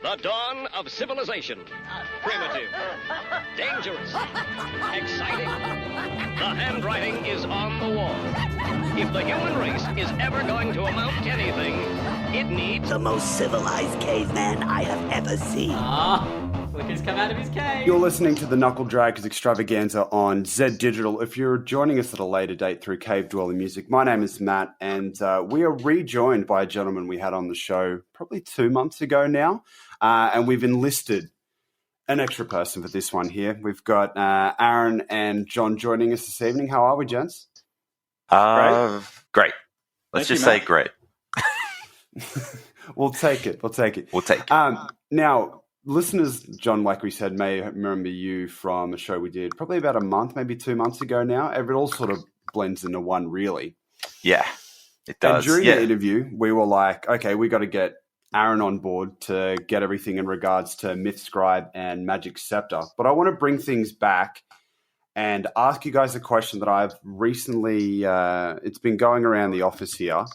The dawn of civilization. Primitive. Dangerous. Exciting. The handwriting is on the wall. If the human race is ever going to amount to anything, it needs the most civilized caveman I have ever seen. Look who's come out of his cave. You're listening to the Knuckle Draggers extravaganza on Z Digital. If you're joining us at a later date through Cave Dwelling Music, my name is Matt, and we are rejoined by a gentleman we had on the show probably 2 months ago now, and we've enlisted an extra person for this one here. We've got Aaron and Jon joining us this evening. How are we, gents? Great. Let's just say great. We'll take it. Now, listeners, Jon, like we said, may remember you from a show we did probably about a month, maybe 2 months ago now. It all sort of blends into one, really. Yeah, it does. And during the interview, we were like, okay, we got to get Aaron on board to get everything in regards to Mythscribe and Mystic Sceptre. But I want to bring things back and ask you guys a question that I've recently, it's been going around the office here.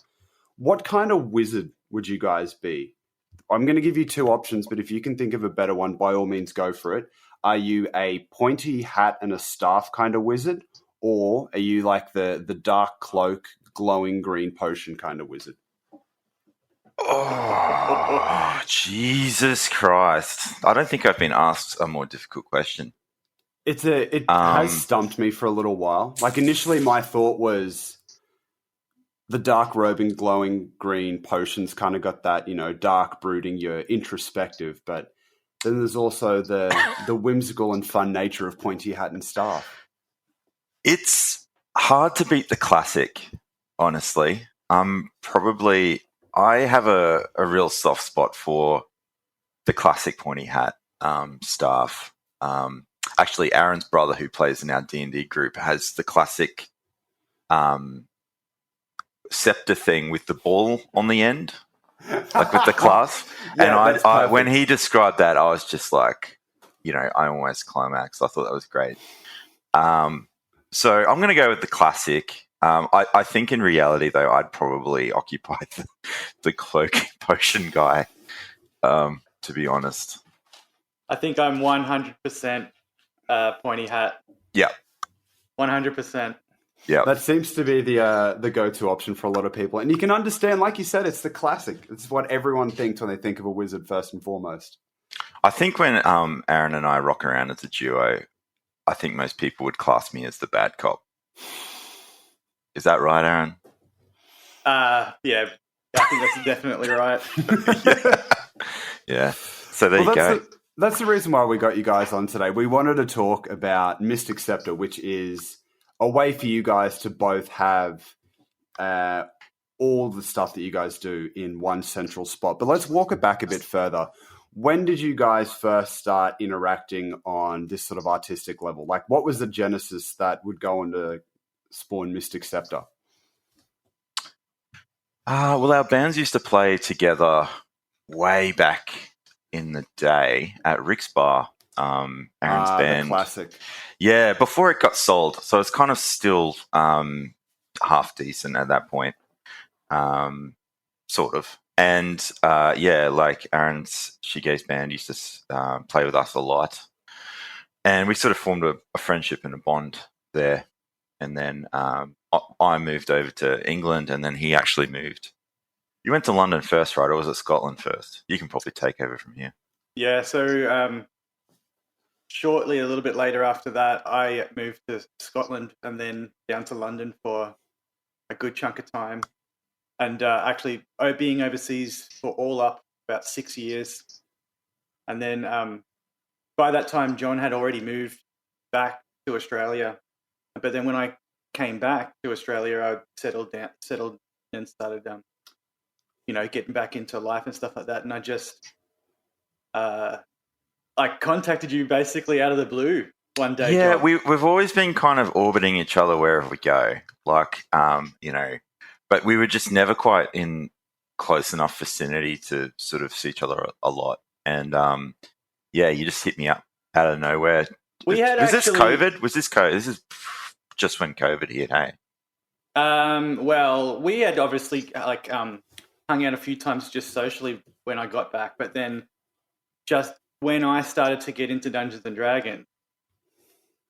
What kind of wizard would you guys be? I'm going to give you two options, but if you can think of a better one, by all means, go for it. Are you a pointy hat and a staff kind of wizard, or are you like the dark cloak, glowing green potion kind of wizard? Oh, Jesus Christ. I don't think I've been asked a more difficult question. It has stumped me for a little while. Like, initially my thought was the dark robing, glowing green potions kind of got that, dark brooding, you're introspective, but then there's also the whimsical and fun nature of pointy hat and staff. It's hard to beat the classic, honestly. I have a real soft spot for the classic pointy hat staff. Actually, Aaron's brother, who plays in our D&D group, has the classic scepter thing with the ball on the end, like with the clasp. Yeah, and I when he described that, I was just like, I almost climaxed. I thought that was great. So I'm going to go with the classic. I think in reality, though, I'd probably occupy the cloak potion guy, to be honest. I think I'm 100% pointy hat. Yeah. 100%. Yeah. That seems to be the go-to option for a lot of people. And you can understand, like you said, it's the classic. It's what everyone thinks when they think of a wizard first and foremost. I think when Aaron and I rock around as a duo, I think most people would class me as the bad cop. Is that right, Aaron? Yeah, I think that's definitely right. Yeah. So there you go. That's the reason why we got you guys on today. We wanted to talk about Mystic Sceptre, which is a way for you guys to both have all the stuff that you guys do in one central spot. But let's walk it back a bit further. When did you guys first start interacting on this sort of artistic level? Like, what was the genesis that would go on to spawn Mystic Sceptre? Well, our bands used to play together way back in the day at Rick's Bar. Aaron's band, the classic. Yeah, before it got sold, so it's kind of still half decent at that point, sort of. And like Aaron's shoegaze band used to play with us a lot, and we sort of formed a friendship and a bond there. And then I moved over to England, and then he actually moved. You went to London first, right? Or was it Scotland first? You can probably take over from here. Yeah, so shortly, a little bit later after that, I moved to Scotland and then down to London for a good chunk of time. And actually, being overseas for all up about 6 years. And then by that time, Jon had already moved back to Australia. But then when I came back to Australia, I settled and started, getting back into life and stuff like that. And I just, I contacted you basically out of the blue one day. Yeah, Jon. we've always been kind of orbiting each other wherever we go. Like, but we were just never quite in close enough vicinity to sort of see each other a lot. And you just hit me up out of nowhere. Was this COVID? This is just when COVID hit, hey? Well, we had obviously hung out a few times just socially when I got back, but then just when I started to get into Dungeons and Dragons,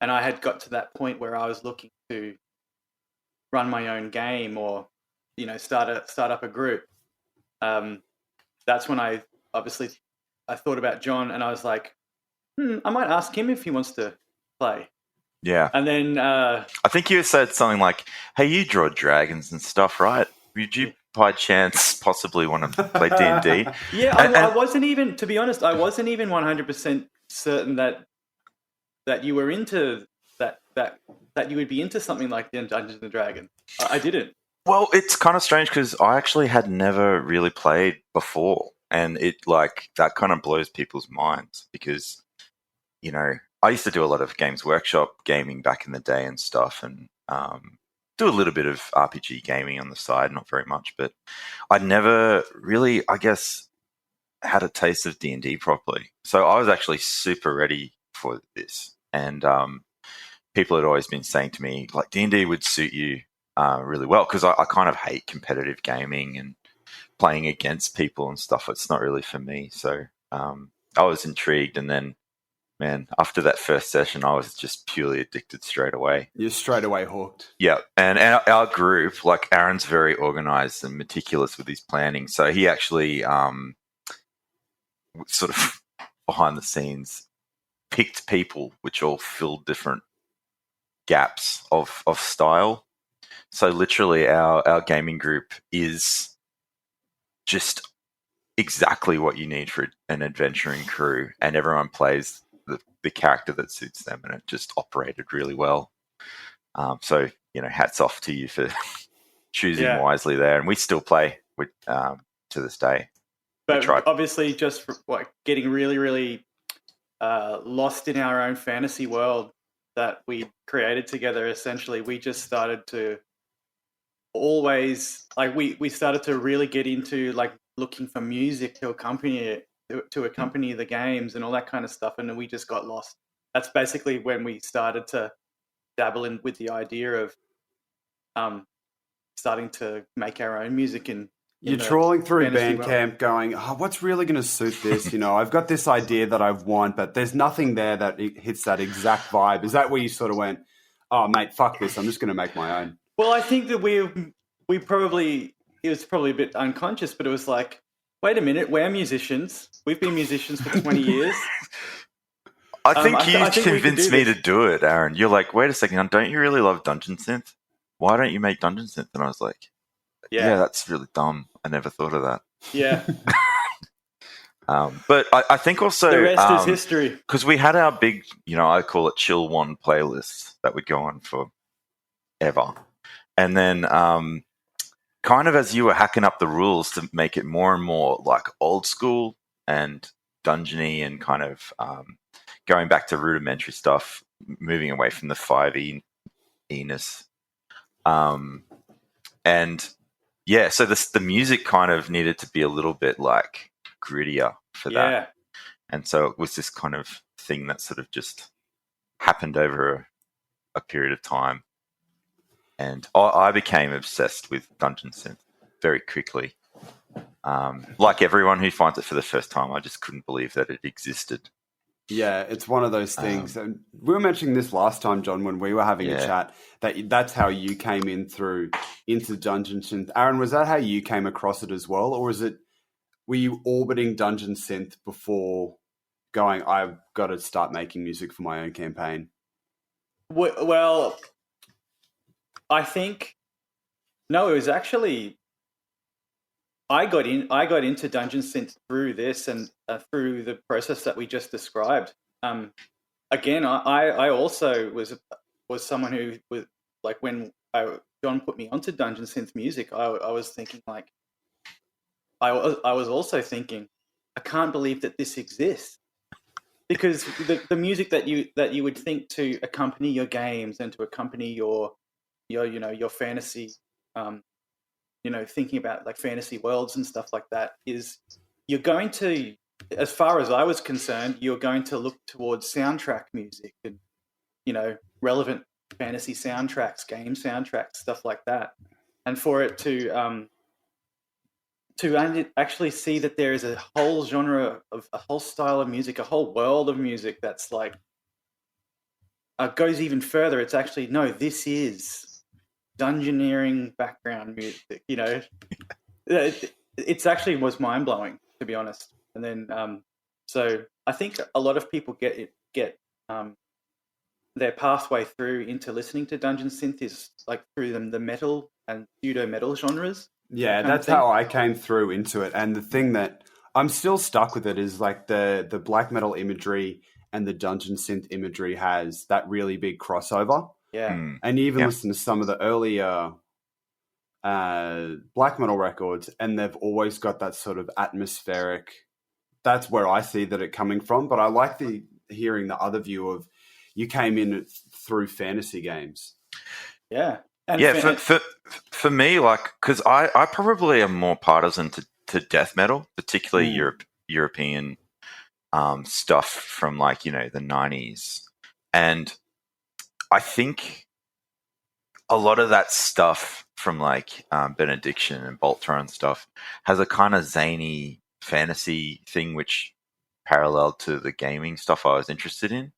and I had got to that point where I was looking to run my own game or, start up a group. That's when I thought about Jon, and I was like, I might ask him if he wants to play. Yeah. And then I think you said something like, "Hey, you draw dragons and stuff, right? Would you by chance possibly want to play D&D?" Yeah, I wasn't even, to be honest, I wasn't even 100% certain that you were into that you would be into something like Dungeons and Dragons. I didn't. Well, it's kind of strange because I actually had never really played before, and that kind of blows people's minds because, I used to do a lot of Games Workshop gaming back in the day and stuff, and do a little bit of RPG gaming on the side, not very much, but I'd never really, I guess, had a taste of D&D properly. So I was actually super ready for this, and people had always been saying to me, like, D&D would suit you really well, because I kind of hate competitive gaming and playing against people and stuff. It's not really for me. So I was intrigued, and then, man, after that first session, I was just purely addicted straight away. You're straight away hooked. Yeah, and our group, like, Aaron's very organized and meticulous with his planning, so he actually sort of behind the scenes picked people which all filled different gaps of style. So literally our gaming group is just exactly what you need for an adventuring crew, and everyone plays the character that suits them, and it just operated really well. So, hats off to you for choosing wisely there, and we still play with to this day. But obviously, just for, getting really, really lost in our own fantasy world that we created together. Essentially, we just started to always we started to really get into looking for music to accompany it, to accompany the games and all that kind of stuff, and then we just got lost. That's basically when we started to dabble in with the idea of starting to make our own music. And you're trawling through Bandcamp going, what's really going to suit this? I've got this idea that I want, but there's nothing there that hits that exact vibe. Is that where you sort of went, oh, mate, fuck this, I'm just going to make my own? Well, I think that we probably, it was probably a bit unconscious, but it was like, wait a minute, we're musicians. We've been musicians for 20 years. I think you convinced me to do it, Aaron. You're like, wait a second, don't you really love Dungeon Synth? Why don't you make Dungeon Synth? And I was like, yeah, that's really dumb. I never thought of that. Yeah. But I think also the rest is history. Because we had our big, I call it Chill One playlist that would go on for ever. And then kind of as you were hacking up the rules to make it more and more like old school and dungeony and kind of going back to rudimentary stuff, moving away from the 5e-ness. And yeah, so the music kind of needed to be a little bit like grittier for that. And so it was this kind of thing that sort of just happened over a period of time. And I became obsessed with Dungeon Synth very quickly. Like everyone who finds it for the first time, I just couldn't believe that it existed. Yeah, it's one of those things. And we were mentioning this last time, Jon, when we were having a chat, that's how you came into Dungeon Synth. Aaron, was that how you came across it as well? Or were you orbiting Dungeon Synth before going, I've got to start making music for my own campaign? Well, I think no. It was actually I got into Dungeon Synth through this and through the process that we just described. Again, I also was someone who was like when Jon put me onto Dungeon Synth music. I was thinking I was also thinking, I can't believe that this exists, because the music that you would think to accompany your games and to accompany your fantasy, thinking about like fantasy worlds and stuff like that, is you're going to, as far as I was concerned, you're going to look towards soundtrack music and relevant fantasy soundtracks, game soundtracks, stuff like that, and for it to to actually see that there is a whole genre of a whole style of music, a whole world of music that's like goes even further. It's actually no, this is dungeoneering background music. It's actually was mind blowing, to be honest. And then so I think a lot of people get their pathway through into listening to dungeon synth is like through the metal and pseudo metal genres. Yeah, that's how I came through into it. And the thing that I'm still stuck with it is like the black metal imagery and the dungeon synth imagery has that really big crossover. Yeah. And you even listen to some of the earlier black metal records, and they've always got that sort of atmospheric. That's where I see that it coming from. But I like hearing the other view of you came in through fantasy games. Yeah. And for me, like, because I probably am more partisan to death metal, particularly European stuff from like, the 90s. And I think a lot of that stuff from like Benediction and Bolt Thrower and stuff has a kind of zany fantasy thing, which paralleled to the gaming stuff I was interested in,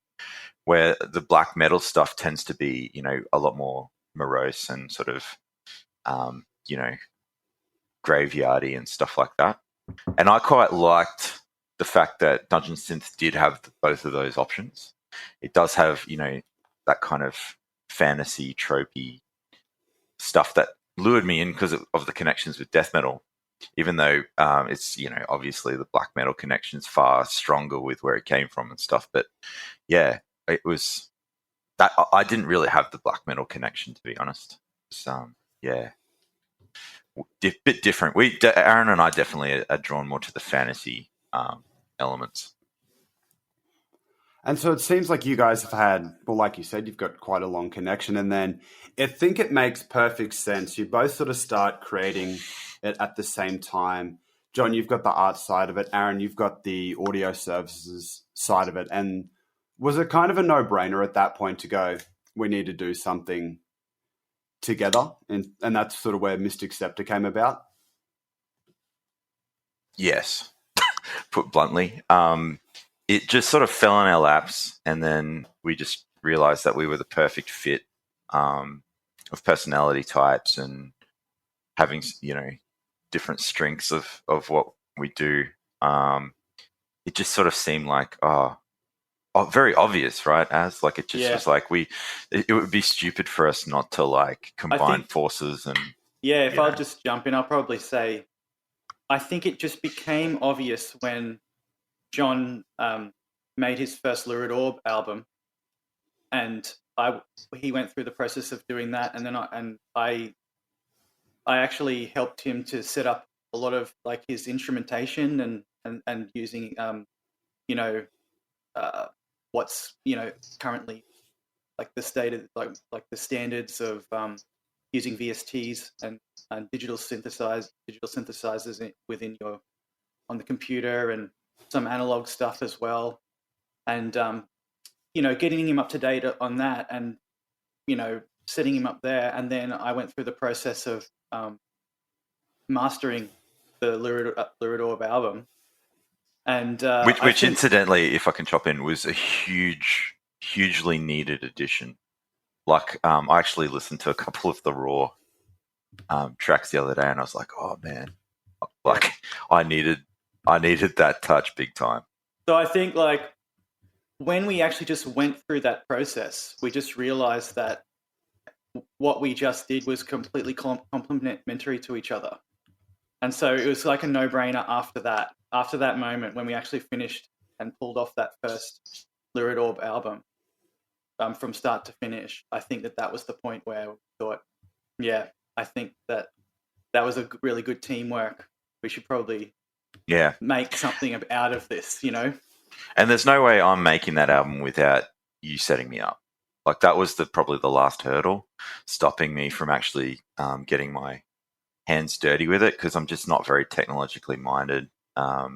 where the black metal stuff tends to be, a lot more morose and sort of, graveyardy and stuff like that. And I quite liked the fact that Dungeon Synth did have both of those options. It does have, that kind of fantasy tropey stuff that lured me in because of the connections with death metal, even though it's, obviously the black metal connection's far stronger with where it came from and stuff. But yeah, it was that I didn't really have the black metal connection, to be honest. So, bit different. Aaron and I definitely are drawn more to the fantasy elements. And so it seems like you guys have had, well, like you said, you've got quite a long connection. And then I think it makes perfect sense. You both sort of start creating it at the same time. Jon, you've got the art side of it. Aaron, you've got the audio services side of it. And was it kind of a no-brainer at that point to go, we need to do something together? And that's sort of where Mystic Sceptre came about? Yes, put bluntly. It just sort of fell in our laps, and then we just realized that we were the perfect fit of personality types and having, different strengths of what we do. It just sort of seemed like, very obvious, right? As like it just was like it would be stupid for us not to like combine forces and. Yeah, if I'll just jump in, I'll probably say, I think it just became obvious when Jon made his first Lurid Orb album, and he went through the process of doing that, and then I actually helped him to set up a lot of like his instrumentation and using what's currently like the state of like the standards of using VSTs and digital synthesizers within on the computer, and some analog stuff as well, and getting him up to date on that, and setting him up there. And then I went through the process of mastering the Lurid Orb album, and which incidentally, if I can chop in, was a hugely needed addition. Like I actually listened to a couple of the raw tracks the other day, and I was like, oh man, like I needed that touch big time. So I think like when we actually just went through that process, we just realized that what we just did was completely complementary to each other. And so it was like a no-brainer after that moment when we actually finished and pulled off that first Lurid Orb album from start to finish. I think that was the point where we thought, I think that was a really good teamwork. We should probably make something out of this, And there's no way I'm making that album without you setting me up. Like that was probably the last hurdle, stopping me from actually getting my hands dirty with it, because I'm just not very technologically minded, or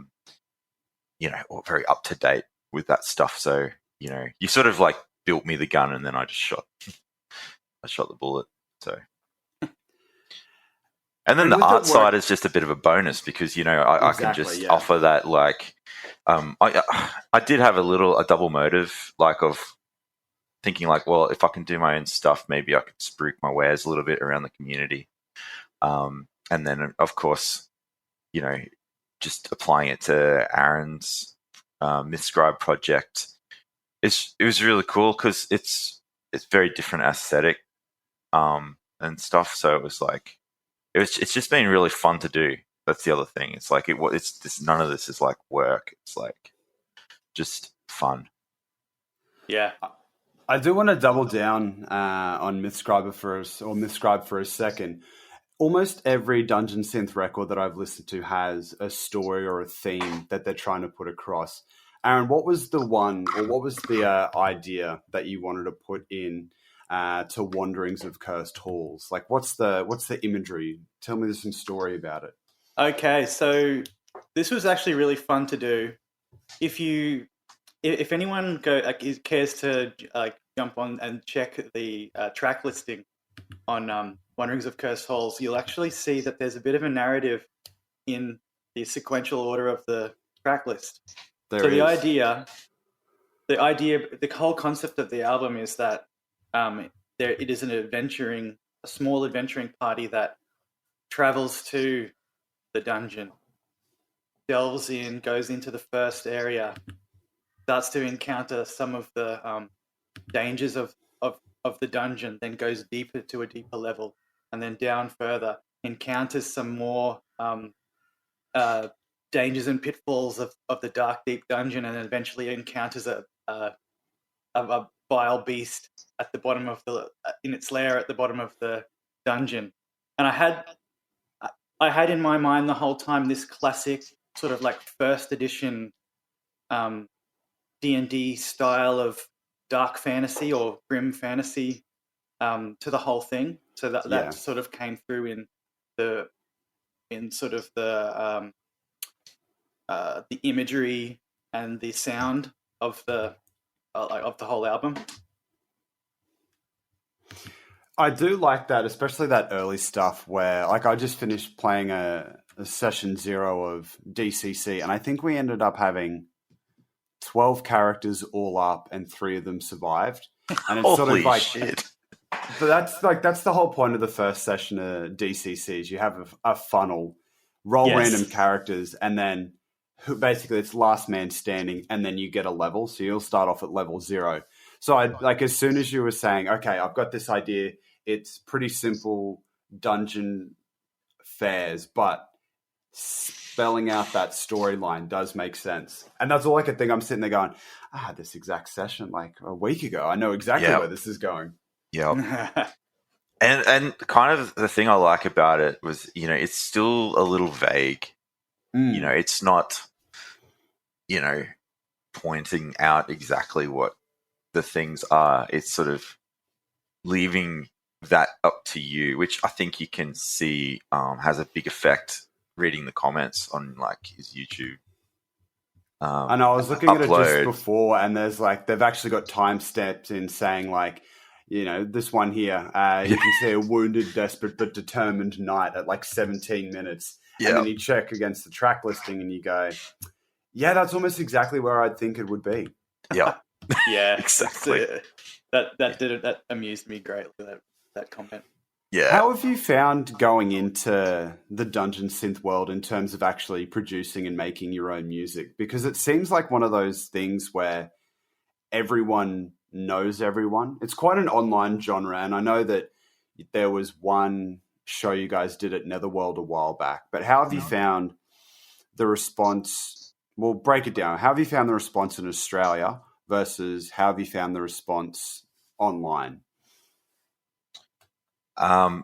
very up to date with that stuff. So, you sort of like built me the gun, and then I just shot the bullet. So. And then And the with art the side work- is just a bit of a bonus because, you know, I can Exactly, just yeah. offer that, like, I did have a double motive, like, of thinking, like, well, if I can do my own stuff, maybe I could spruik my wares a little bit around the community. And then, of course, you know, just applying it to Aaron's Mythscribe project. It was really cool because it's very different aesthetic and stuff. So it was like it's just been really fun to do. That's the other thing. It's like it's this, none of this is like work. It's like just fun. Yeah. I do want to double down on Mythscribe for a second. Almost every Dungeon Synth record that I've listened to has a story or a theme that they're trying to put across. Aaron, what was the idea that you wanted to put in to Wanderings of Cursed Halls? Like, what's the imagery? Tell me some story about it. Okay, so this was actually really fun to do. If anyone cares to jump on and check the track listing on Wanderings of Cursed Halls, you'll actually see that there's a bit of a narrative in the sequential order of the track list. The whole concept of the album is that it is a small adventuring party that travels to the dungeon, delves in, goes into the first area, starts to encounter some of the dangers of the dungeon, then goes deeper to a deeper level, and then down further, encounters some more dangers and pitfalls of the dark, deep dungeon, and then eventually encounters a vile beast at the bottom of in its lair at the bottom of the dungeon. And I had in my mind the whole time this classic sort of like first edition D&D style of dark fantasy or grim fantasy to the whole thing. So that sort of came through in sort of the imagery and the sound of the whole album. I do like that, especially that early stuff where, like, I just finished playing a session 0 of DCC, and I think we ended up having 12 characters all up, and 3 of them survived. And it's Holy sort of like shit! But that's the whole point of the first session of DCC is you have a funnel, roll random characters, and then basically it's last man standing, and then you get a level. So you'll start off at level 0. So as soon as you were saying, okay, I've got this idea, it's pretty simple dungeon fares, but spelling out that storyline does make sense. And that's all I could think. I'm sitting there going, this exact session like a week ago. I know exactly where this is going. Yeah. And kind of the thing I like about it was, you know, it's still a little vague. You know, it's not, you know, pointing out exactly what the things are. It's sort of leaving that up to you, which I think you can see has a big effect reading the comments on like his YouTube. And I was looking at it just upload. before, and there's like they've actually got time steps in saying like, you know, this one here, you can see a wounded, desperate but determined knight at like 17 minutes. Yeah. And then you check against the track listing and you go, yeah, that's almost exactly where I'd think it would be. Yeah. Yeah, Exactly. That amused me greatly, that comment. Yeah. How have you found going into the Dungeon Synth world in terms of actually producing and making your own music? Because it seems like one of those things where everyone knows everyone. It's quite an online genre, and I know that there was one show you guys did at Netherworld a while back, but how have you found the response? Well, break it down. How have you found the response in Australia versus how have you found the response online?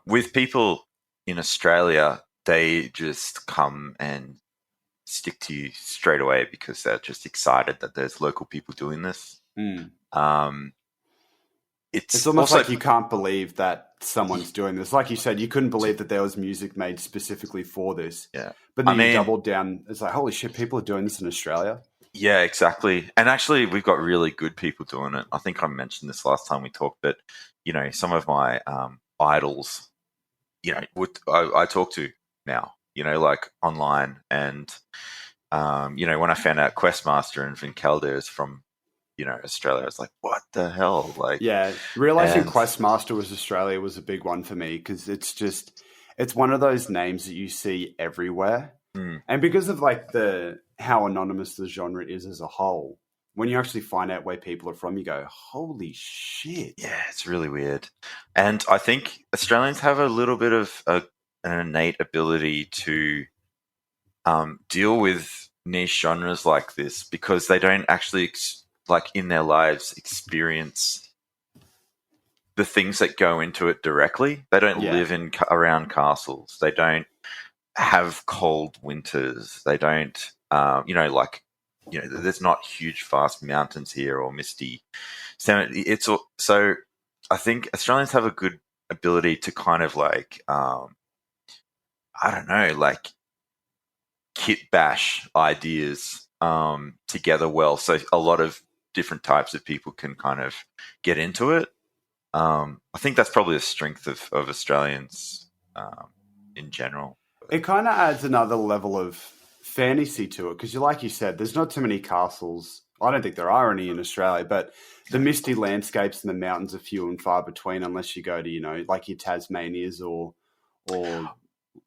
With people in Australia, they just come and stick to you straight away because they're just excited that there's local people doing this. It's almost like you can't believe that someone's doing this. Like you said, you couldn't believe that there was music made specifically for this. Yeah. But then you doubled down. It's like, holy shit, people are doing this in Australia. Yeah, exactly. And actually, we've got really good people doing it. I think I mentioned this last time we talked, but, you know, some of my idols I talk to now, like online. And, when I found out Questmaster and Vincalder is from, Australia, I was like, what the hell? Like, Yeah, realizing and Questmaster was Australia was a big one for me because it's one of those names that you see everywhere, and because of like how anonymous the genre is as a whole, when you actually find out where people are from, you go, holy shit! yeah, it's really weird. And I think Australians have a little bit of an innate ability to deal with niche genres like this because they don't actually like in their lives experience the things that go into it directly. They don't live around castles. They don't have cold winters. They don't, there's not huge vast mountains here or misty. So I think Australians have a good ability to kind of like, I don't know, like kit bash ideas together well. So a lot of different types of people can kind of get into it. I think that's probably a strength of Australians in general. It kind of adds another level of fantasy to it because, like you said, there's not too many castles. I don't think there are any in Australia, but the misty landscapes and the mountains are few and far between unless you go to, like your Tasmanias or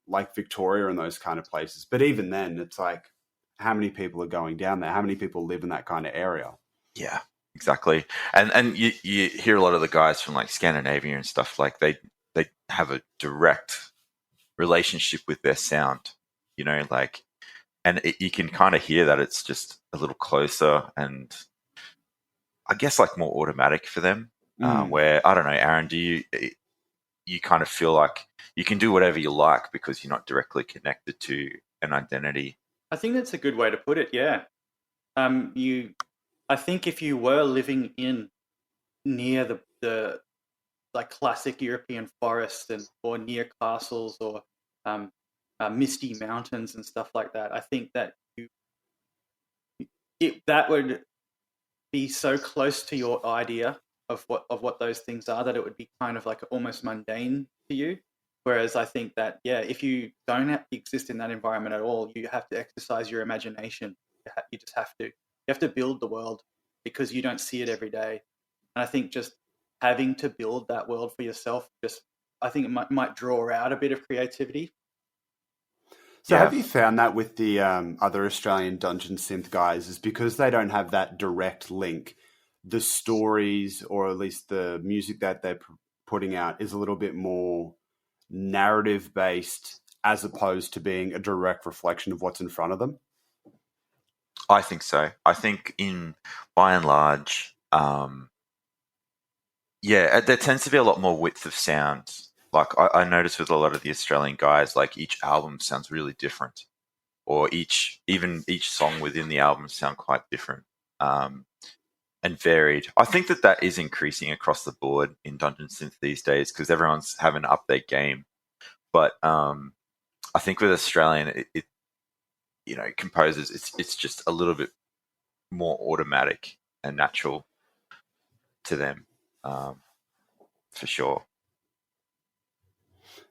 like Victoria and those kind of places. But even then, it's like, how many people are going down there? How many people live in that kind of area? Yeah, exactly. And you hear a lot of the guys from like Scandinavia and stuff, like they have a direct relationship with their sound, like, and you can kind of hear that it's just a little closer and I guess like more automatic for them. Where, I don't know, Aaron, do you kind of feel like you can do whatever you like because you're not directly connected to an identity? I think that's a good way to put it. Yeah. I think if you were living near the like classic European forest or near castles or misty mountains and stuff like that, I think that that would be so close to your idea of what those things are that it would be kind of like almost mundane to you. Whereas I think that, if you don't exist in that environment at all, you have to exercise your imagination. You just have to. You have to build the world because you don't see it every day. And I think just having to build that world for yourself, I think it might draw out a bit of creativity. So have you found that with the other Australian dungeon synth guys is because they don't have that direct link, the stories or at least the music that they're putting out is a little bit more narrative based as opposed to being a direct reflection of what's in front of them? I think so. I think by and large, there tends to be a lot more width of sound. Like I notice with a lot of the Australian guys, like each album sounds really different, or each song within the album sound quite different and varied. I think that is increasing across the board in Dungeon Synth these days because everyone's having to up their game. But I think with Australian, composers, it's just a little bit more automatic and natural to them, for sure.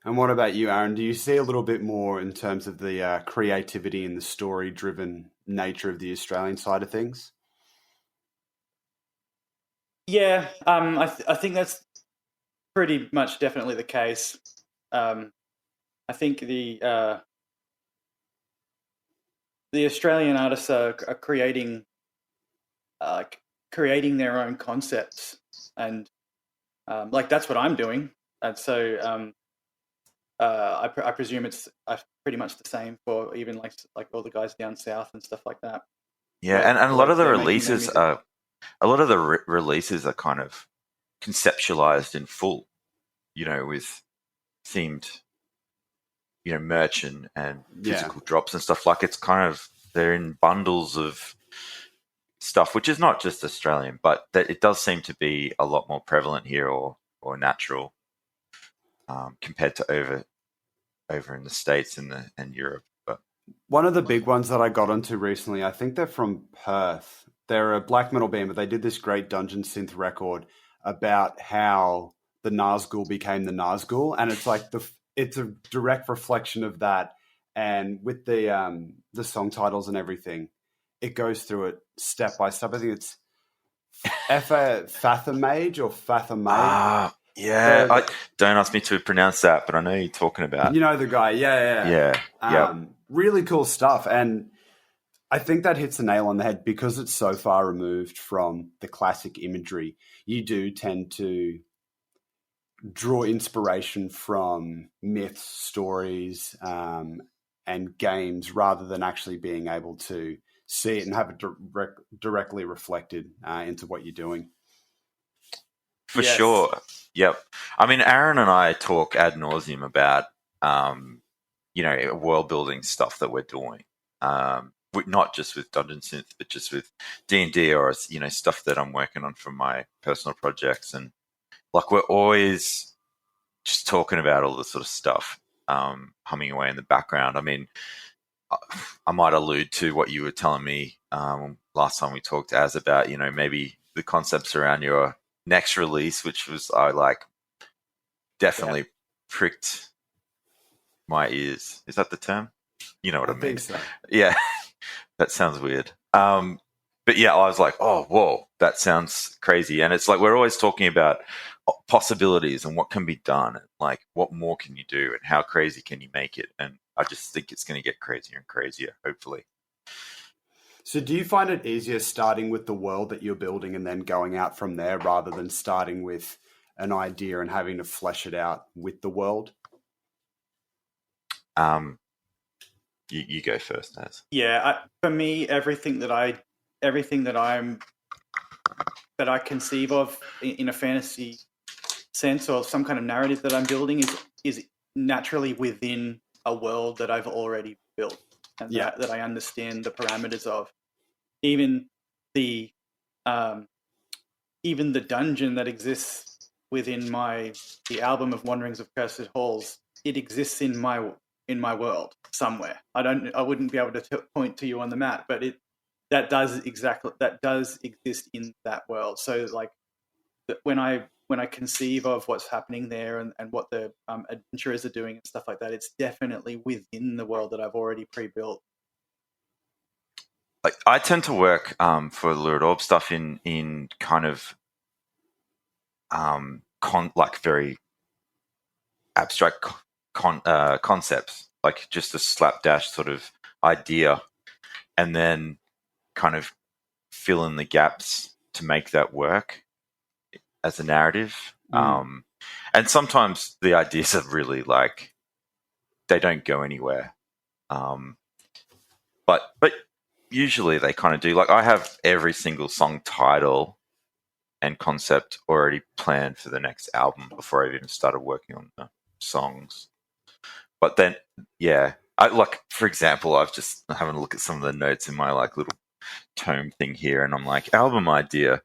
And what about you, Aaron? Do you see a little bit more in terms of the creativity and the story-driven nature of the Australian side of things? Yeah, I think that's pretty much definitely the case. I think the Australian artists are creating their own concepts, and like that's what I'm doing. And so I presume it's pretty much the same for even like all the guys down south and stuff like that. Yeah, and a lot of the releases are kind of conceptualized in full, with themed, merch and physical drops and stuff. Like it's kind of, they're in bundles of stuff, which is not just Australian, but that it does seem to be a lot more prevalent here or natural compared to over in the States and Europe. But one of the big ones that I got onto recently, I think they're from Perth. They're a black metal band, but they did this great dungeon synth record about how the Nazgul became the Nazgul, and it's like it's a direct reflection of that. And with the song titles and everything, it goes through it step by step. I think it's Fathamage or Fathamage. Yeah. Don't ask me to pronounce that, but I know you're talking about. You know the guy. Yeah. Really cool stuff. And I think that hits the nail on the head because it's so far removed from the classic imagery. You do tend to draw inspiration from myths, stories, and games rather than actually being able to see it and have it directly reflected into what you're doing. For sure. Yep. I mean, Aaron and I talk ad nauseum about, world building stuff that we're doing. Not just with Dungeon Synth, but just with D&D or, stuff that I'm working on for my personal projects. And like, we're always just talking about all this sort of stuff, humming away in the background. I mean, I might allude to what you were telling me last time we talked, Az, about, maybe the concepts around your next release, which was, definitely pricked my ears. Is that the term? You know what I mean? Think so. Yeah. That sounds weird. But yeah, I was like, oh, whoa, that sounds crazy. And it's like, we're always talking about possibilities and what can be done. And like, what more can you do and how crazy can you make it? And I just think it's going to get crazier and crazier, hopefully. So do you find it easier starting with the world that you're building and then going out from there rather than starting with an idea and having to flesh it out with the world? You go first, Naz. Yeah, for me, everything that I conceive of in a fantasy sense or some kind of narrative that I'm building is naturally within a world that I've already built and that I understand the parameters of. Even the dungeon that exists within the album of Wanderings of Cursed Halls, it exists in my world somewhere. I wouldn't be able to point to you on the map, but that does exist in that world. So like when I conceive of what's happening there and what the adventurers are doing and stuff like that, it's definitely within the world that I've already pre-built. Like, I tend to work for Lurid Orb stuff in kind of very abstract concepts, like just a slapdash sort of idea, and then kind of fill in the gaps to make that work as a narrative. And sometimes the ideas are really like, they don't go anywhere. But usually they kind of do. Like, I have every single song title and concept already planned for the next album before I've even started working on the songs. But then, for example, I've just having a look at some of the notes in my like little tome thing here, and I'm like, album idea: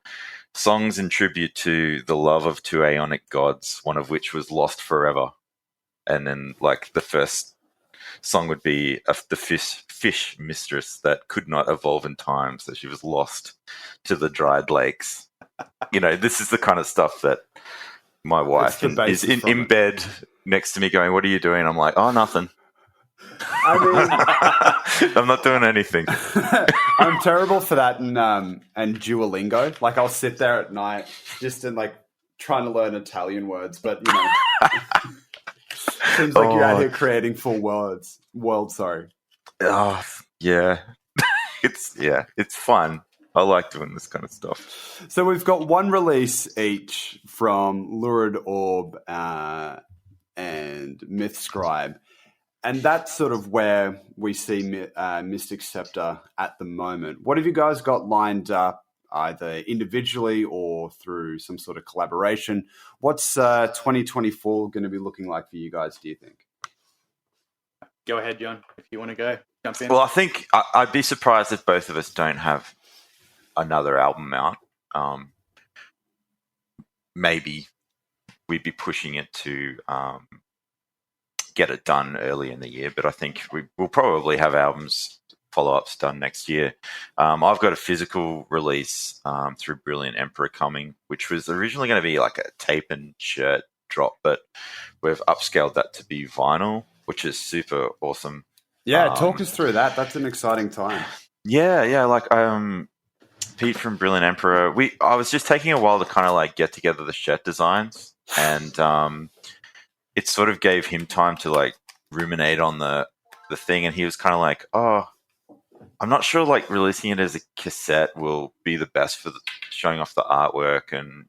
songs in tribute to the love of two aeonic gods, one of which was lost forever. And then, like, the first song would be the fish mistress that could not evolve in time, so she was lost to the dried lakes. This is the kind of stuff that my wife is in bed next to me going, "What are you doing?" I'm like, "Oh, nothing." I mean, I'm not doing anything. I'm terrible for that and Duolingo. Like, I'll sit there at night just in like trying to learn Italian words, but seems like you're out here creating full worlds. Sorry. Oh, yeah. It's fun. I like doing this kind of stuff. So we've got one release each from Lurid Orb and Mythscribe. And that's sort of where we see Mystic Sceptre at the moment. What have you guys got lined up, either individually or through some sort of collaboration? What's 2024 going to be looking like for you guys, do you think? Go ahead, Jon, if you want to go. Jump in. Well, I think I'd be surprised if both of us don't have another album out. Maybe we'd be pushing it to get it done early in the year, but I think we'll probably have albums follow-ups done next year. I've got a physical release through Brilliant Emperor coming, which was originally going to be like a tape and shirt drop, but we've upscaled that to be vinyl, which is super awesome. Yeah, talk us through that. That's an exciting time. Yeah, like Pete from Brilliant Emperor. I was just taking a while to kind of like get together the shirt designs, and it sort of gave him time to like ruminate on the thing, and he was kind of like, "Oh, I'm not sure like releasing it as a cassette will be the best for showing off the artwork and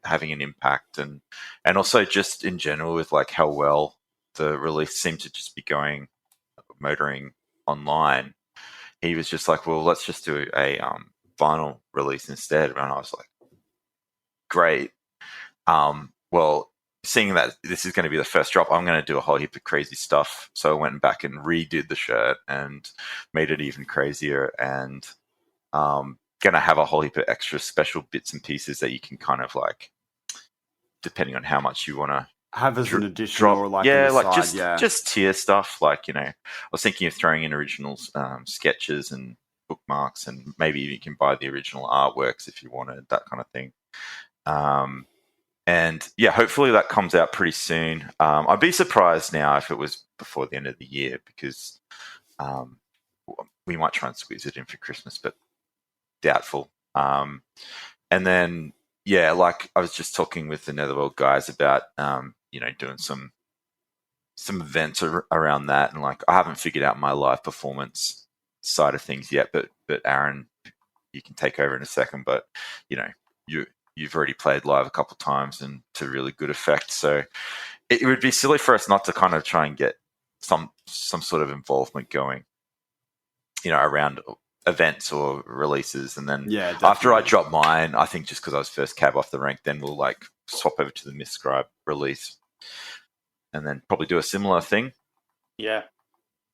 having an impact, and also just in general with like how well the release seemed to just be going, motoring online." He was just like, "Well, let's just do a vinyl release instead," and I was like, "Great." Well, seeing that this is going to be the first drop, I'm going to do a whole heap of crazy stuff. So I went back and redid the shirt and made it even crazier, and going to have a whole heap of extra special bits and pieces that you can kind of like, depending on how much you want to have as an additional, or like just tier stuff. Like I was thinking of throwing in original sketches and bookmarks, and maybe you can buy the original artworks if you wanted, that kind of thing. And yeah, hopefully that comes out pretty soon. I'd be surprised now if it was before the end of the year, because we might try and squeeze it in for Christmas, but doubtful. And then yeah, like I was just talking with the Netherworld guys about doing some events around that, and like I haven't figured out my live performance side of things yet, but Aaron, you can take over in a second. But you've already played live a couple of times and to really good effect, so it would be silly for us not to kind of try and get some sort of involvement going, around events or releases. And then after I drop mine, I think just because I was first cab off the rank, then we'll like swap over to the Mythscribe release and then probably do a similar thing. Yeah,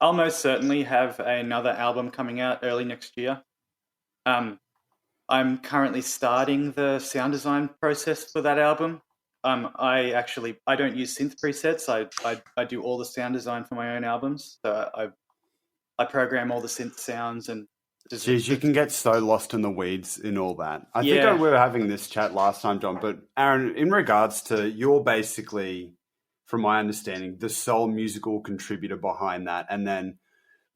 I'll most certainly have another album coming out early next year. I'm currently starting the sound design process for that album. I don't use synth presets. I do all the sound design for my own albums. So I program all the synth sounds and. Jeez, you can get so lost in the weeds in all that. I think we were having this chat last time, John, but Aaron, in regards to, you're basically, from my understanding, the sole musical contributor behind that. And then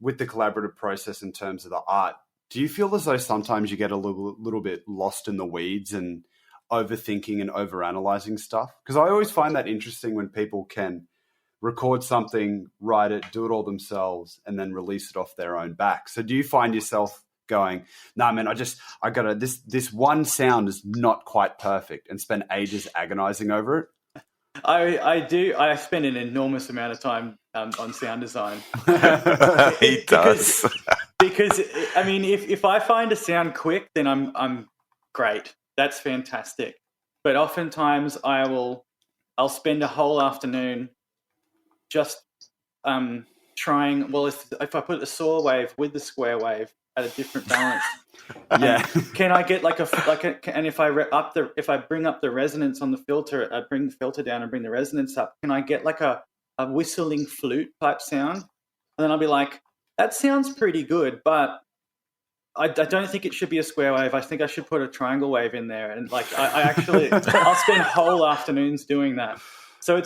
with the collaborative process in terms of the art, do you feel as though sometimes you get a little bit lost in the weeds and overthinking and overanalyzing stuff? Because I always find that interesting when people can record something, write it, do it all themselves, and then release it off their own back. So do you find yourself going, "Nah, man, I gotta, this one sound is not quite perfect," and spend ages agonizing over it? I do. I spend an enormous amount of time on sound design. He does. because I mean, if I find a sound quick, then I'm great. That's fantastic. But oftentimes I'll spend a whole afternoon just trying. Well, if I put the saw wave with the square wave at a different balance, can I get and if I bring up the resonance on the filter, I bring the filter down and bring the resonance up, can I get like a whistling flute type sound? And then I'll be like, that sounds pretty good, but I don't think it should be a square wave. I think I should put a triangle wave in there. And like I actually I'll spend whole afternoons doing that. So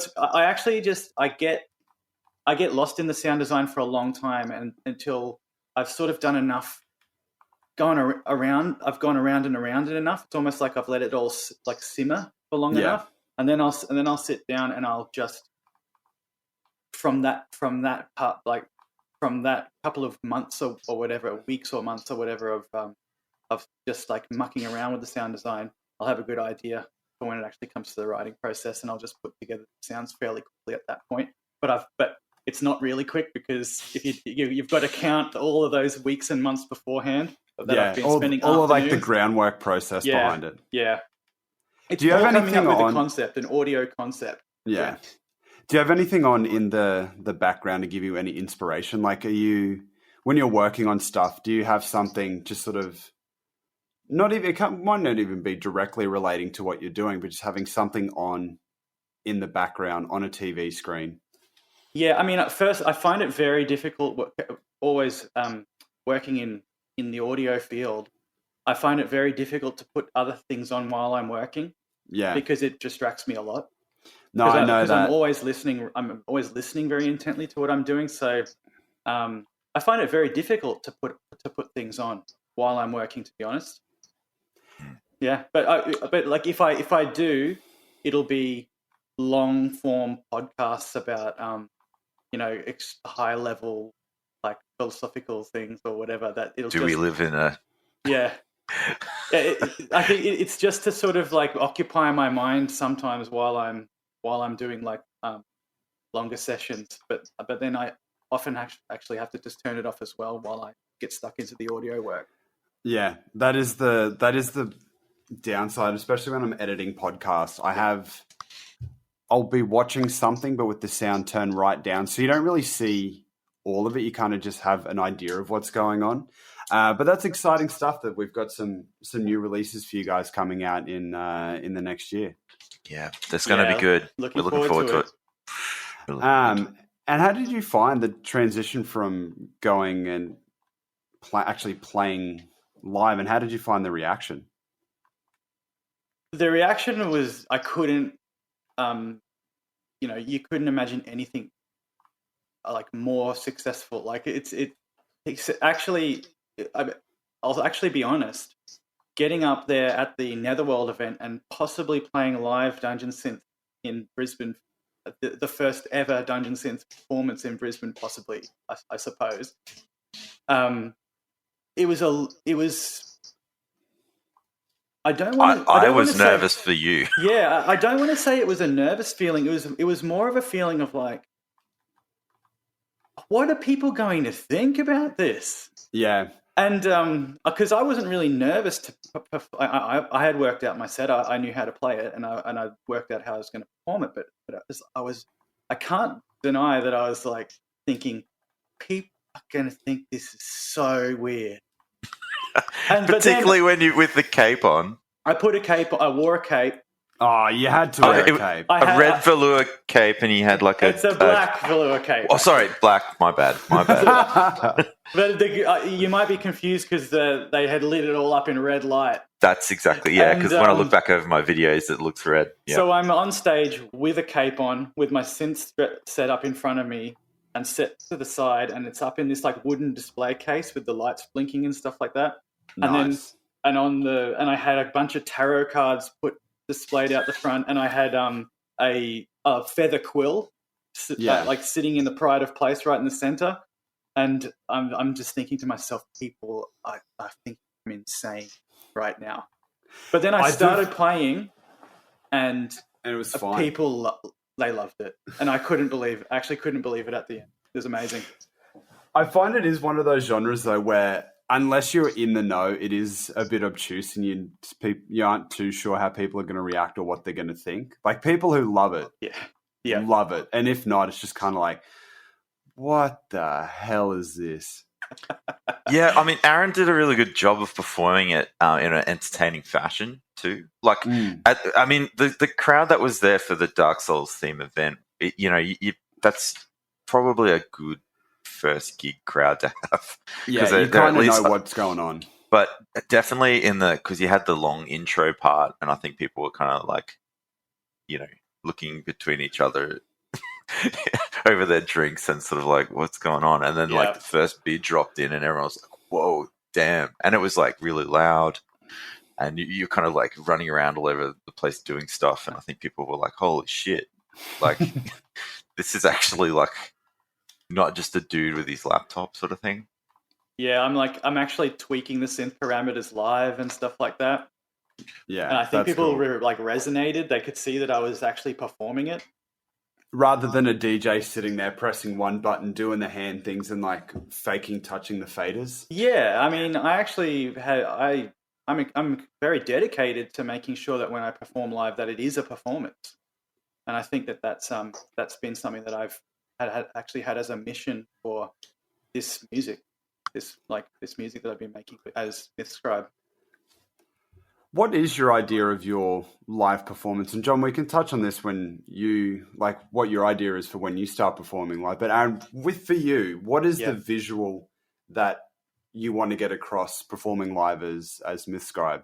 I get lost in the sound design for a long time, and until I've sort of done enough, I've gone around and around it enough. It's almost like I've let it all like simmer for long enough, and then I'll sit down and I'll just from that part, like from that couple of months or whatever, weeks or months or whatever of just like mucking around with the sound design, I'll have a good idea for when it actually comes to the writing process, and I'll just put together the sounds fairly quickly at that point. But it's not really quick, because if you've got to count all of those weeks and months beforehand that I've been spending all of like the groundwork process behind it. Yeah. It's Do you have anything coming up with on a concept, an audio concept? Yeah. Do you have anything on in the background to give you any inspiration? Like, when you're working on stuff, do you have something just sort of might not even be directly relating to what you're doing, but just having something on in the background on a TV screen? Yeah, I mean, at first I find it very difficult always working in the audio field. I find it very difficult to put other things on while I'm working. Yeah. Because it distracts me a lot. No, I know because that. I'm always listening. I'm always listening very intently to what I'm doing. So I find it very difficult to put things on while I'm working. To be honest, yeah. But like if I do, it'll be long form podcasts about high level like philosophical things or whatever. That it'll. Do we live in a? Yeah. I think it's just to sort of like occupy my mind sometimes while I'm doing like longer sessions, but then I often actually have to just turn it off as well while I get stuck into the audio work. Yeah, that is the downside, especially when I'm editing podcasts. I'll be watching something, but with the sound turned right down, so you don't really see all of it. You kind of just have an idea of what's going on. But that's exciting stuff that we've got some new releases for you guys coming out in the next year. Yeah, that's going to be good. We're looking forward to it. And how did you find the transition from going and actually playing live, and how did you find the reaction? The reaction was I couldn't, you couldn't imagine anything like more successful. Like it's actually. I'll actually be honest, getting up there at the Netherworld event and possibly playing live Dungeon Synth in Brisbane, the first ever Dungeon Synth performance in Brisbane, possibly, I suppose. It was. I don't want to. I was nervous for you. Yeah, I don't want to say it was a nervous feeling. It was more of a feeling of like, what are people going to think about this? Yeah. And because I wasn't really nervous I had worked out my set. I knew how to play it, and I worked out how I was going to perform it. But I can't deny that I was like thinking, people are going to think this is so weird. Particularly when you with the cape on. I put a cape. I wore a cape. Oh, you had to wear a cape. A red velour cape, and he had like it's a black velour cape. Oh, sorry, black. My bad. But you might be confused because they had lit it all up in red light. That's exactly, yeah, because when I look back over my videos, it looks red. Yep. So I'm on stage with a cape on, with my synth set up in front of me and set to the side, and it's up in this like wooden display case with the lights blinking and stuff like that. Nice. And I had a bunch of tarot cards displayed out the front, and I had a feather quill like sitting in the pride of place right in the center. And I'm just thinking to myself, people, I think I'm insane right now. But then I started playing, and it was fine. People, they loved it, and I couldn't believe it at the end. It was amazing. I find it is one of those genres though where unless you're in the know, it is a bit obtuse, and you aren't too sure how people are going to react or what they're going to think. Like people who love it, love it, and if not, it's just kind of like, what the hell is this? Yeah, I mean, Aaron did a really good job of performing it in an entertaining fashion too. Like, I mean, the crowd that was there for the Dark Souls theme event, that's probably a good first gig crowd to have. Yeah, you kind of know what's going on. But definitely because you had the long intro part, and I think people were kind of like, looking between each other over their drinks and sort of like, what's going on? And then like the first beer dropped in, and everyone was like, whoa, damn. And it was like really loud, and you're kind of like running around all over the place doing stuff. And I think people were like, holy shit, like this is actually like not just a dude with his laptop sort of thing. Yeah, I'm actually tweaking the synth parameters live and stuff like that. Yeah, and I think people were like resonated. They could see that I was actually performing it, rather than a DJ sitting there pressing one button, doing the hand things, and like faking touching the faders. Yeah, I mean, I actually I'm very dedicated to making sure that when I perform live, that it is a performance, and I think that's been something that I've actually had as a mission for this music, this music that I've been making as Myth Scribe. What is your idea of your live performance? And John, we can touch on this when you like what your idea is for when you start performing live. But Aaron, for you, what is the visual that you want to get across performing live as Myth Scribe?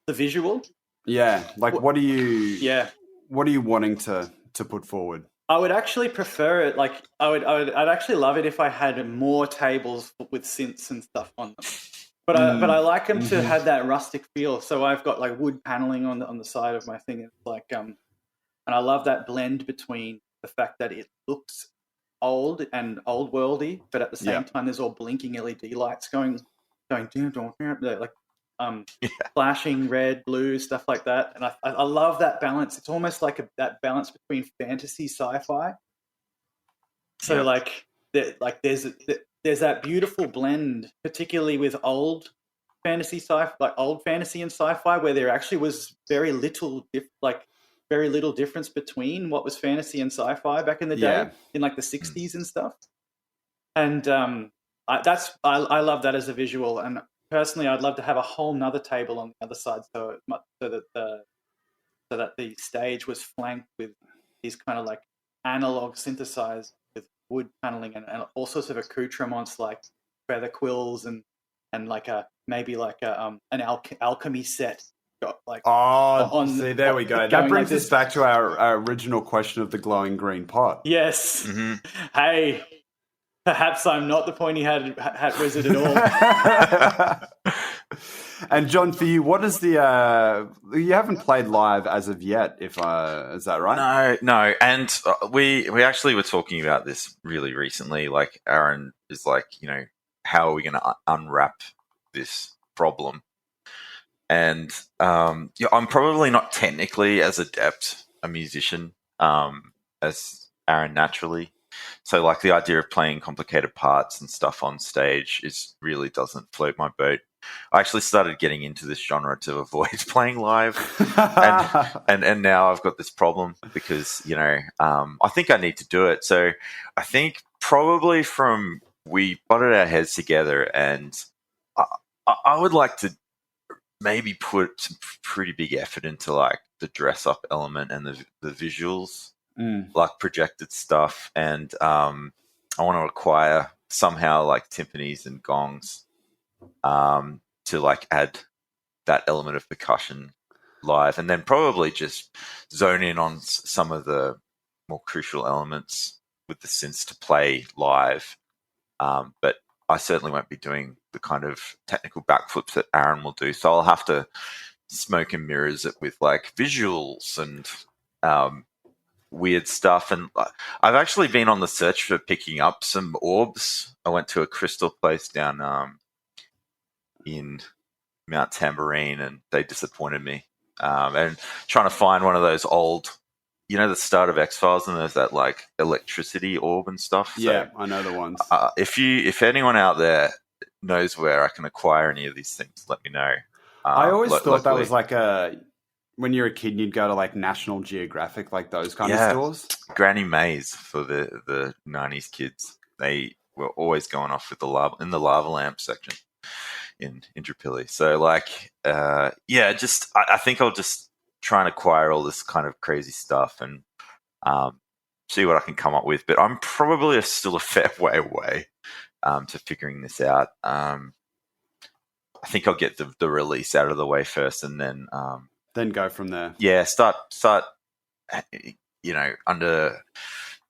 The visual? Yeah, like what do you? Yeah. What are you wanting to put forward? I would actually prefer it. Like, I'd actually love it if I had more tables with synths and stuff on them. But I like them to have that rustic feel. So I've got like wood paneling on the side of my thing. It's like and I love that blend between the fact that it looks old and old worldy, but at the same time there's all blinking LED lights going like flashing red, blue, stuff like that. And I love that balance. It's almost like that balance between fantasy, sci-fi. So there's that beautiful blend, particularly with old fantasy old fantasy and sci-fi, where there actually was very little difference between what was fantasy and sci-fi back in the day, in like the 60s and stuff. And I love that as a visual. And personally, I'd love to have a whole nother table on the other side, so that the stage was flanked with these kind of like analog synthesized with wood paneling and all sorts of accoutrements like feather quills and like an alchemy set. See, there we go. That brings us back to our original question of the glowing green pot. Yes. Mm-hmm. Hey, perhaps I'm not the pointy hat wizard at all. And John, for you, what is the? You haven't played live as of yet, is that right? No. And we actually were talking about this really recently. Like, Aaron is like, how are we going to unwrap this problem? And I'm probably not technically as adept a musician as Aaron naturally. So like the idea of playing complicated parts and stuff on stage really doesn't float my boat. I actually started getting into this genre to avoid playing live, and now I've got this problem because I think I need to do it. So I think probably we butted our heads together, and I would like to maybe put some pretty big effort into like the dress up element and the visuals, like projected stuff. And I want to acquire somehow like timpanis and gongs to like add that element of percussion live, and then probably just zone in on some of the more crucial elements with the synths to play live. But I certainly won't be doing the kind of technical backflips that Aaron will do. So I'll have to smoke and mirrors it with like visuals and weird stuff. And I've actually been on the search for picking up some orbs. I went to a crystal place down in Mount Tambourine, and they disappointed me. And trying to find one of those old, the start of X-Files, and there's that like electricity orb and stuff. Yeah, so, I know the ones. If anyone out there knows where I can acquire any of these things, let me know. I always thought that was like when you're a kid, you'd go to like National Geographic, like those kind of stores. Granny Mays for the 90s kids. They were always going off with the lava lamp section in Indooroopilly. So like, I think I'll just try and acquire all this kind of crazy stuff and see what I can come up with. But I'm probably still a fair way away to figuring this out. I think I'll get the release out of the way first, and then go from there. Yeah, start under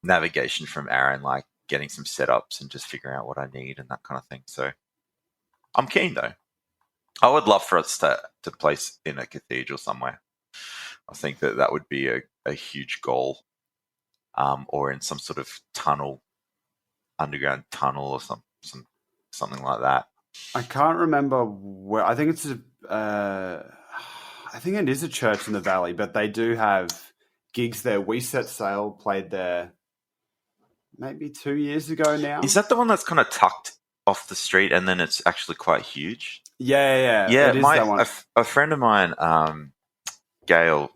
navigation from Aaron, like getting some setups and just figuring out what I need and that kind of thing. So I'm keen though. I would love for us to place in a cathedral somewhere. I think that would be a huge goal, or in some sort of underground tunnel or something like that. I can't remember where. I think it's I think it is a church in the valley, but they do have gigs there. We Set Sail played there maybe 2 years ago now. Is that the one that's kind of tucked off the street and then it's actually quite huge? Yeah. It is that one. A friend of mine, Gail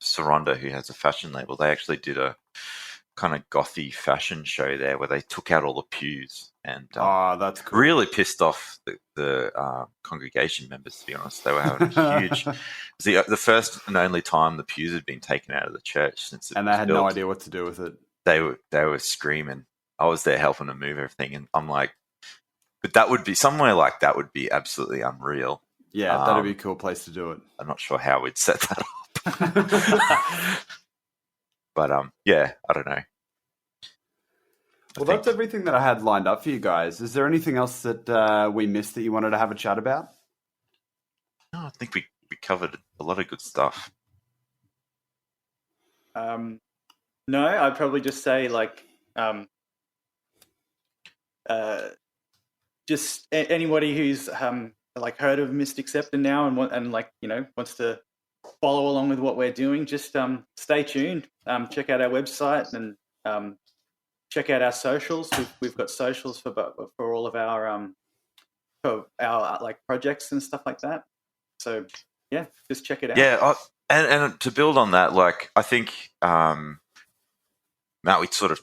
Saronda, who has a fashion label, they actually did a kind of gothy fashion show there where they took out all the pews and that's cool. Really pissed off the congregation members, to be honest. They were having a huge it was the first and only time the pews had been taken out of the church since it and was they had built. No idea what to do with it. They were screaming. I was there helping them move everything, and I'm like, but that would be somewhere like that would be absolutely unreal. Yeah, that'd be a cool place to do it. I'm not sure how we'd set that up. But yeah, I don't know. Well, that's everything that I had lined up for you guys. Is there anything else that we missed that you wanted to have a chat about? No, I think we covered a lot of good stuff. No, I'd probably just say like just anybody who's like heard of Mystic Sceptre now and like wants to follow along with what we're doing, just stay tuned. Check out our website and check out our socials. We've got socials for all of our like projects and stuff like that. So yeah, just check it out. Yeah, and to build on that, like I think Matt, we sort of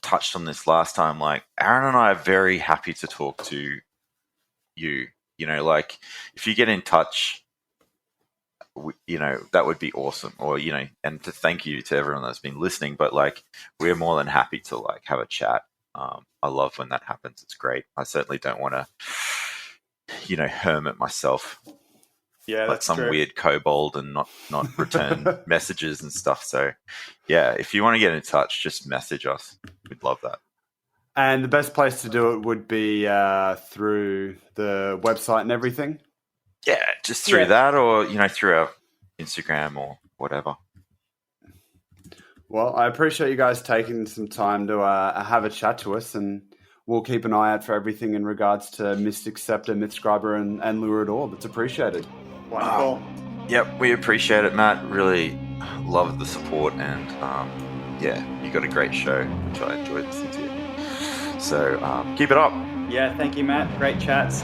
touched on this last time. Like Aaron and I are very happy to talk to you. Like if you get in touch, that would be awesome. Or and to thank you to everyone that's been listening. But like we're more than happy to like have a chat. I love when that happens. It's great. I certainly don't want to, hermit myself. Yeah, like that's some true. weird kobold and not return messages and stuff. So, yeah, if you want to get in touch, just message us. We'd love that. And the best place to do it would be through the website and everything? Yeah, just through that or, through our Instagram or whatever. Well, I appreciate you guys taking some time to have a chat to us, and we'll keep an eye out for everything in regards to Mystic Sceptre, Mythscriber, and Lurid Orb. It's appreciated. Wonderful. Yep, we appreciate it, Matt. Really love the support, and yeah, you got a great show, which I enjoyed listening to. So keep it up. Yeah, thank you, Matt. Great chats.